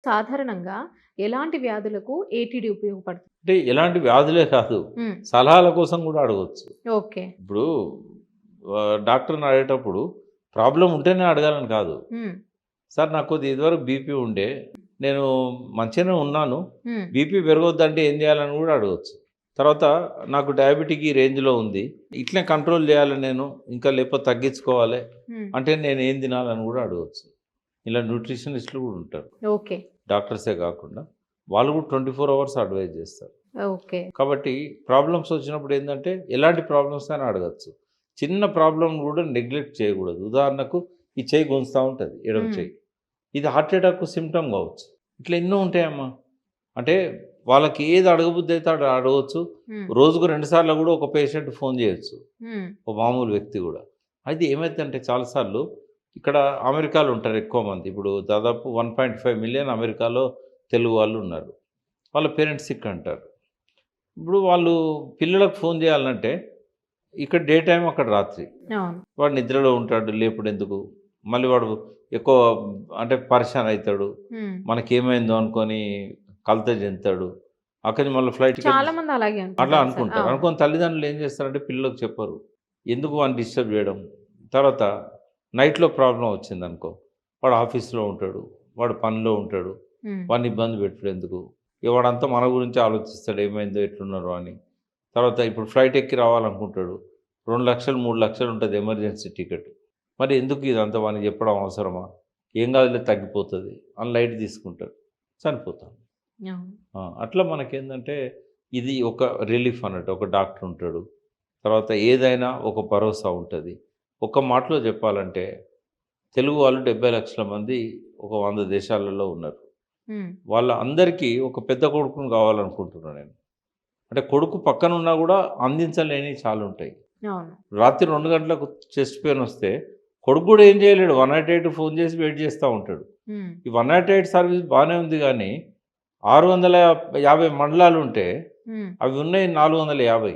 సాధారణంగా ఎలాంటి వ్యాధులకు ఏటీడీ ఉపయోగపడుతుంది? అంటే ఎలాంటి వ్యాధులే కాదు, హ్మ్. సలహాల కోసం కూడా అడగొచ్చు. ఓకే. ఇప్పుడు డాక్టర్‌ని అడిగేటప్పుడు ప్రాబ్లమ్ ఉంటేనే అడగాలని కాదు. హ్మ్. సార్ నాకు కొద్దిగా ఇదివరకు బీపీ ఉండే, నేను మంచిగానే ఉన్నాను. హ్మ్. బీపీ పెరగొద్దంటే ఏం చేయాలని కూడా అడగొచ్చు. తర్వాత నాకు డయాబెటిక్ ఈ రేంజ్‌లో ఉంది. ఇట్లే కంట్రోల్ చేయాలి నేను. ఇంకా లేకపోతే తగ్గించుకోవాలి. హ్మ్. అంటే నేను ఏం తినాలని కూడా అడగొచ్చు. ఇలా న్యూట్రిషనిస్టులు కూడా ఉంటారు. ఓకే. డాక్టర్సే కాకుండా వాళ్ళు కూడా 24 అవర్స్ అడ్వైజ్ చేస్తారు. ఓకే. కాబట్టి ప్రాబ్లమ్స్ వచ్చినప్పుడు ఏందంటే, ఎలాంటి ప్రాబ్లమ్స్ అయినా అడగచ్చు. చిన్న ప్రాబ్లమ్ కూడా నెగ్లెక్ట్ చేయకూడదు. ఉదాహరణకు ఈ చెయ్యి గుంజుతా ఉంటది, ఎడమ హ్మ్. చెయ్యి. ఇది హార్ట్ అటాక్‌కు సింప్టమ్ కావచ్చు. ఇట్లా ఎన్నో ఉంటాయమ్మా. అంటే వాళ్ళకి ఏది అడగబుద్ధి అయితే అడగవచ్చు. హ్మ్. రోజుకు 2 సార్లు కూడా ఒక పేషెంట్ ఫోన్ చేయొచ్చు. హ్మ్. ఒక మామూలు వ్యక్తి కూడా. అయితే ఏమైద్దంటే చాలా సార్లు ఇక్కడ అమెరికాలో ఉంటారు ఎక్కువ మంది. ఇప్పుడు దాదాపు 1.5 మిలియన్ అమెరికాలో తెలుగు వాళ్ళు ఉన్నారు. వాళ్ళ పేరెంట్స్ సిక్ అంటారు. ఇప్పుడు వాళ్ళు పిల్లలకు ఫోన్ చేయాలంటే, ఇక్కడ డే టైమ్, అక్కడ రాత్రి. అవును. వాడు నిద్రలో ఉంటాడు, లేపుడెందుకు? మళ్ళీ వాడు ఎక్కువ అంటే పరేషాన్ అయితాడు. హ్మ్. మనకేమైందో అనుకోని కలత చెందుతాడు. అక్కడి నుంచి మళ్ళీ ఫ్లైట్ టికెట్ చాలా మంది అలాగే అట్లా అనుకుంటారు సార్. అనుకుంటారు. అవును. అనుకోని తల్లిదండ్రులు ఏం చేస్తారంటే పిల్లలకు చెప్పరు. ఎందుకు వాడిని డిస్టర్బ్ చేయడం? తర్వాత నైట్‌లో ప్రాబ్లమ్ వచ్చిందనుకో, వాడు ఆఫీస్‌లో ఉంటాడు, వాడు పనిలో ఉంటాడు. హ్మ్. వాడిని ఇబ్బంది పెట్టుడు ఎందుకు? ఇగ వాడంతా మన గురించే ఆలోచిస్తాడు ఏమైందో, ఎట్లున్నారో అని. తర్వాత ఇప్పుడు ఫ్లైట్ ఎక్కి రావాలనుకుంటాడు. 2,00,000, 3,00,000 ఉంటది ఎమర్జెన్సీ టికెట్. మరి ఎందుకు ఇదంతా వానికి చెప్పడం అవసరమా? ఏం కాదులే తగ్గిపోతది అని లైట్ తీసుకుంటాడు. చనిపోతాడు. అవును. అట్లా మనకేందంటే ఇది ఒక రిలీఫ్ అన్నట్టు. ఒక డాక్టర్ ఉంటాడు. తర్వాత ఏదైనా ఒక భరోసా ఉంటది. ఒక్క మాటలో చెప్పాలంటే తెలుగు వాళ్ళు 70,00,000 మంది ఒక 100 దేశాలలో ఉన్నారు. హ్మ్. వాళ్ళ అందరికీ ఒక పెద్ద కొడుకుని కావాలనుకుంటున్నా నేను. అంటే కొడుకు పక్కనున్నా గూడా అందించలేనివి చాలుంటాయి. అవును. రాత్రి 2 గంటలకు చెస్ట్ పెయిన్ వస్తే కొడుకు గూడా ఏం చేయలేడు. 108 ఫోన్ చేసి వెయిట్ చేస్తా ఉంటాడు. హ్మ్. ఈ 108 సర్వీస్ బానే ఉంది గానీ 650 మండలాలుంటే హ్మ్. అవి ఉన్నాయి 450.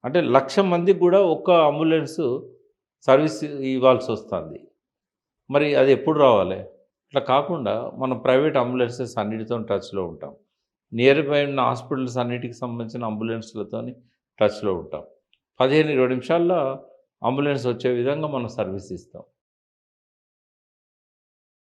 అంటే 1,00,000 మందికి గూడా ఒక్క అంబులెన్స్ సర్వీస్ ఇవ్వాల్సొస్తాంది. మరి అది ఎప్పుడు రావాలి? అట్లా కాకుండా మనం ప్రైవేట్ అంబులెన్సెస్ అన్నిటితోని టచ్‌లో ఉంటాం. నియర్ బై ఉన్న హాస్పిటల్స్ అన్నిటికి సంబంధించిన అంబులెన్స్‌లతోని టచ్‌లో ఉంటాం. 15, 20 నిమిషాల్లో అంబులెన్స్ వచ్చే విధంగా మనం సర్వీస్ ఇస్తాం.